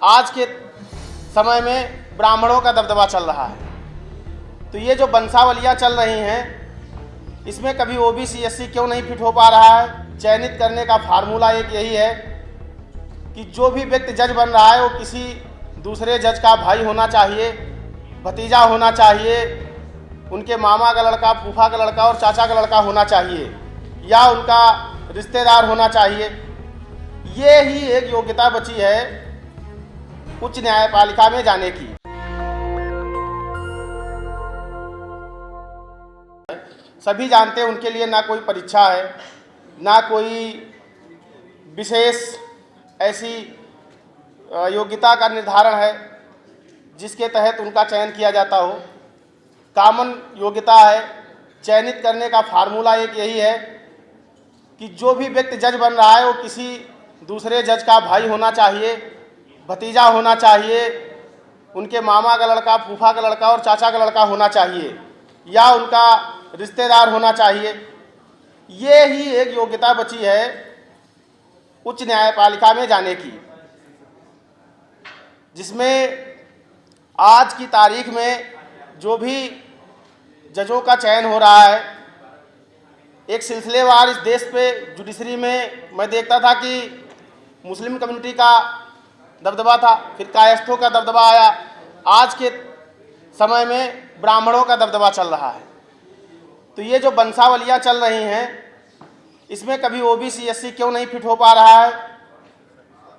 आज के समय में ब्राह्मणों का दबदबा चल रहा है। तो ये जो वंशावलियाँ चल रही हैं, इसमें कभी ओबीसी एससी क्यों नहीं फिट हो पा रहा है? चयनित करने का फार्मूला एक यही है कि जो भी व्यक्ति जज बन रहा है वो किसी दूसरे जज का भाई होना चाहिए, भतीजा होना चाहिए, उनके मामा का लड़का, फूफा का लड़का और चाचा का लड़का होना चाहिए, या उनका रिश्तेदार होना चाहिए। ये ही एक योग्यता बची है उच्च न्यायपालिका में जाने की। सभी जानते हैं उनके लिए ना कोई परीक्षा है, ना कोई विशेष ऐसी योग्यता का निर्धारण है जिसके तहत उनका चयन किया जाता हो। कॉमन योग्यता है। चयनित करने का फार्मूला एक यही है कि जो भी व्यक्ति जज बन रहा है वो किसी दूसरे जज का भाई होना चाहिए, भतीजा होना चाहिए, उनके मामा का लड़का, फूफा का लड़का और चाचा का लड़का होना चाहिए, या उनका रिश्तेदार होना चाहिए। ये ही एक योग्यता बची है उच्च न्यायपालिका में जाने की, जिसमें आज की तारीख में जो भी जजों का चयन हो रहा है, एक सिलसिलेवार इस देश पे जुडिशरी में मैं देखता था कि मुस्लिम कम्युनिटी का दबदबा था, फिर कायस्थों का दबदबा आया, आज के समय में ब्राह्मणों का दबदबा चल रहा है। तो ये जो वंशावलियाँ चल रही हैं, इसमें कभी ओबीसी एससी क्यों नहीं फिट हो पा रहा है?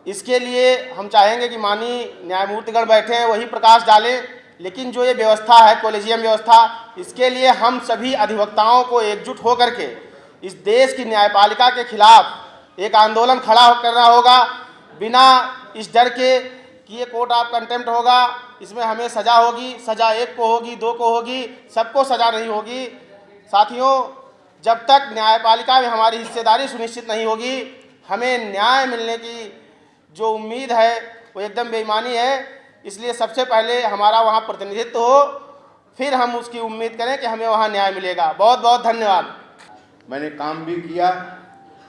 इसके लिए हम चाहेंगे कि माननीय न्यायमूर्तिगण बैठे हैं वही प्रकाश डालें। लेकिन जो ये व्यवस्था है, कॉलेजियम व्यवस्था, इसके लिए हम सभी अधिवक्ताओं को एकजुट होकर के इस देश की न्यायपालिका के खिलाफ एक आंदोलन खड़ा करना होगा, बिना इस डर के कि ये कोर्ट ऑफ कंटेम्प्ट होगा, इसमें हमें सज़ा होगी। सज़ा एक को होगी, दो को होगी, सबको सज़ा नहीं होगी। साथियों, जब तक न्यायपालिका में हमारी हिस्सेदारी सुनिश्चित नहीं होगी, हमें न्याय मिलने की जो उम्मीद है वो एकदम बेईमानी है। इसलिए सबसे पहले हमारा वहाँ प्रतिनिधित्व हो, फिर हम उसकी उम्मीद करें कि हमें वहाँ न्याय मिलेगा। बहुत बहुत धन्यवाद। मैंने काम भी किया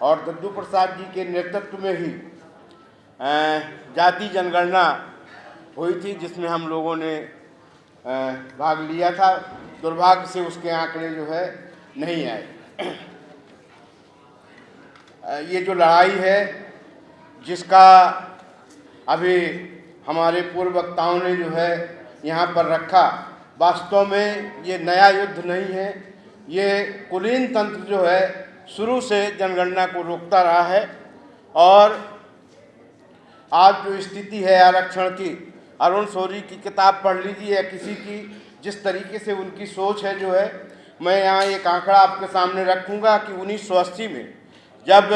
और दद्दू प्रसाद जी के नेतृत्व में ही जाति जनगणना हुई थी, जिसमें हम लोगों ने भाग लिया था। दुर्भाग्य से उसके आंकड़े जो है नहीं आए। ये जो लड़ाई है जिसका अभी हमारे पूर्व वक्ताओं ने जो है यहाँ पर रखा, वास्तव में ये नया युद्ध नहीं है। ये कुलीन तंत्र जो है शुरू से जनगणना को रोकता रहा है। और आज जो स्थिति है आरक्षण की, अरुण शौरी की किताब पढ़ लीजिए या किसी की, जिस तरीके से उनकी सोच है जो है, मैं यहाँ एक आंकड़ा आपके सामने रखूँगा कि 1980 में जब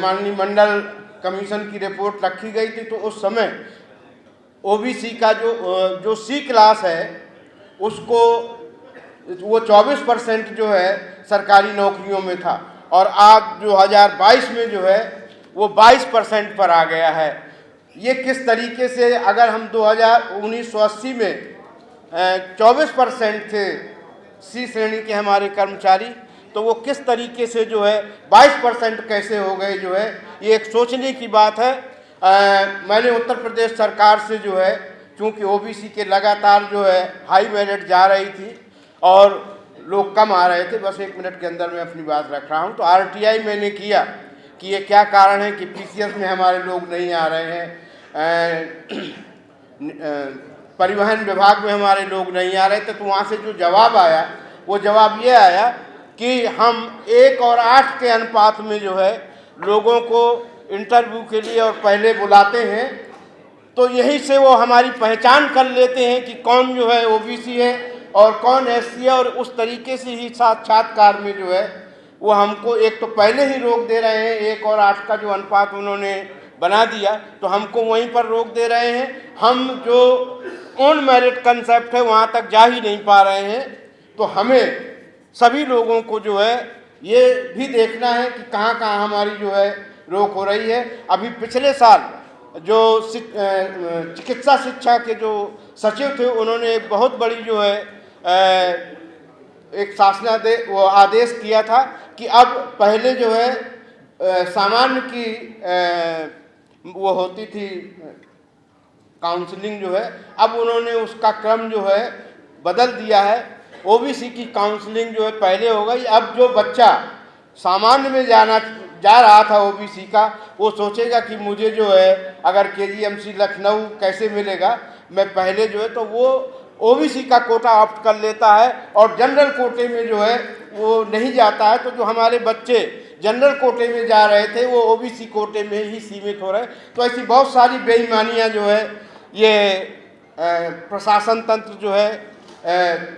माननीय मंडल कमीशन की रिपोर्ट रखी गई थी, तो उस समय ओबीसी का जो सी क्लास है उसको वो 24% जो है सरकारी नौकरियों में था, और आज 2022 में जो है वो 22% पर आ गया है। ये किस तरीके से, अगर हम 1980 में 24% थे सी श्रेणी के हमारे कर्मचारी, तो वो किस तरीके से जो है 22% कैसे हो गए, जो है ये एक सोचने की बात है। मैंने उत्तर प्रदेश सरकार से जो है, चूँकि ओबीसी के लगातार जो है हाई मेरिट जा रही थी और लोग कम आ रहे थे, बस 1 मिनट के अंदर मैं अपनी बात रख रहा हूँ, तो आरटीआई मैंने किया कि ये क्या कारण है कि पीसीएस में हमारे लोग नहीं आ रहे हैं, परिवहन विभाग में हमारे लोग नहीं आ रहे थे। तो वहाँ से जो जवाब आया, वो जवाब ये आया कि हम 1 और 8 के अनुपात में जो है लोगों को इंटरव्यू के लिए और पहले बुलाते हैं, तो यही से वो हमारी पहचान कर लेते हैं कि कौन जो है ओबीसी है और कौन एससी है। और उस तरीके से ही साक्षात्कार में जो है वो हमको एक तो पहले ही रोक दे रहे हैं, 1 और 8 का जो अनुपात उन्होंने बना दिया, तो हमको वहीं पर रोक दे रहे हैं। हम जो ऑन मेरिट कंसेप्ट है वहाँ तक जा ही नहीं पा रहे हैं। तो हमें सभी लोगों को जो है ये भी देखना है कि कहाँ कहाँ हमारी जो है रोक हो रही है। अभी पिछले साल जो चिकित्सा शिक्षा के जो सचिव थे, उन्होंने एक बहुत बड़ी जो है एक वो आदेश किया था कि अब पहले जो है सामान्य की वो होती थी काउंसलिंग जो है, अब उन्होंने उसका क्रम जो है बदल दिया है। ओबीसी की काउंसलिंग जो है पहले हो गई। अब जो बच्चा सामान्य में जा रहा था ओबीसी का, वो सोचेगा कि मुझे जो है अगर केजीएमसी लखनऊ कैसे मिलेगा, मैं पहले जो है तो वो ओबीसी का कोटा ऑप्ट कर लेता है और जनरल कोटे में जो है वो नहीं जाता है। तो जो हमारे बच्चे जनरल कोटे में जा रहे थे वो ओबीसी कोटे में ही सीमित हो रहे। तो ऐसी बहुत सारी बेईमानियां जो है ये प्रशासन तंत्र जो है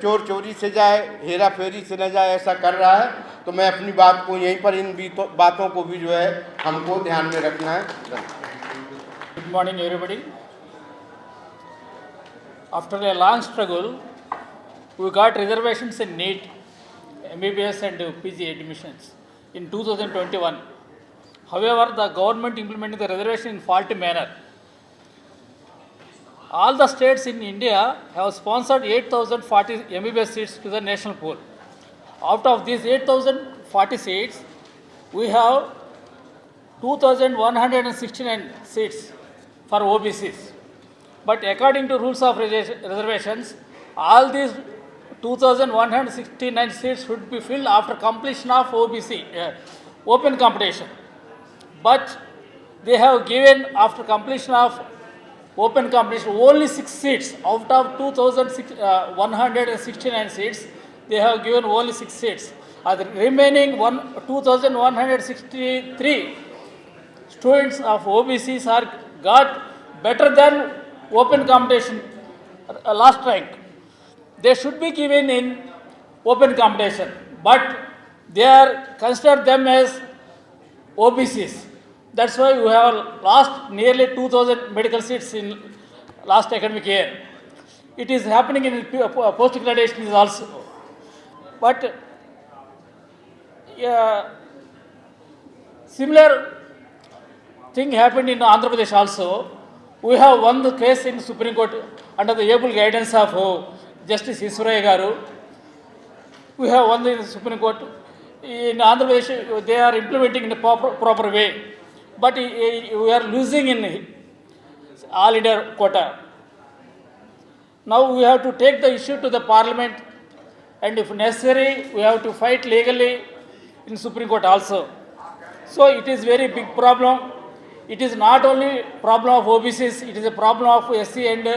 चोर चोरी से जाए, हेरा फेरी से न जाए, ऐसा कर रहा है। तो मैं अपनी बात को यहीं पर, इन बातों को भी जो है हमको ध्यान में रखना है। Good morning, everybody. After a long struggle, we got reservations in NEET, MBBS and PG admissions in 2021. However, the government implemented the reservation in faulty manner. All the states in India have sponsored 8,040 MBBS seats to the national pool. Out of these 8,040 seats, we have 2,169 seats for OBCs. But according to rules of reservations, all these 2,169 seats should be filled after completion of OBC open competition. But they have given, after completion of open competition, only 6 seats out of 2,169 seats. They have given only 6 seats. The remaining 2,163 students of OBCs are got better than open competition last rank. They should be given in open competition, but they are considered them as OBCs. That's why we have lost nearly 2,000 medical seats in last academic year. It is happening in post-graduation also. But similar thing happened in Andhra Pradesh also. We have won the case in Supreme Court under the able guidance of Justice Iswaraya Garu. We have won the Supreme Court. In Andhra Pradesh, they are implementing in a proper way. But we are losing in all India quota. Now we have to take the issue to the Parliament, and if necessary, we have to fight legally in Supreme Court also. So it is very big problem. It is not only problem of OBCs, it is a problem of SC and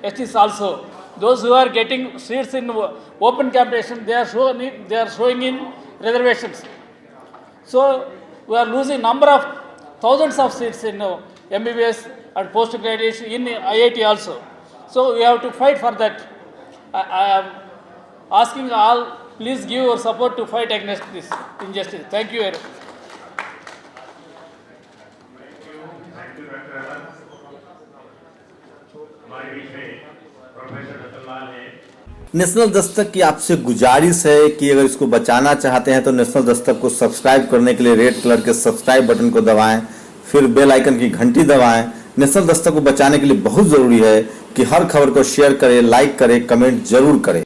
STs also. Those who are getting seats in open competition, they are showing in reservations. So we are losing number of thousands of seats in MBBS and post-graduation in IIT also. So we have to fight for that. I am asking all, please give your support to fight against this injustice. Thank you very much. हमारे बीच में professor Ratanlal हैं। National Dastak की आपसे गुजारिश है कि अगर इसको बचाना चाहते हैं तो नेशनल दस्तक को सब्सक्राइब करने के लिए रेड कलर के सब्सक्राइब बटन को दबाएं, फिर बेल आइकन की घंटी दबाएं। नेशनल दस्तक को बचाने के लिए बहुत ज़रूरी है कि हर खबर को शेयर करें, लाइक करें, कमेंट जरूर करें।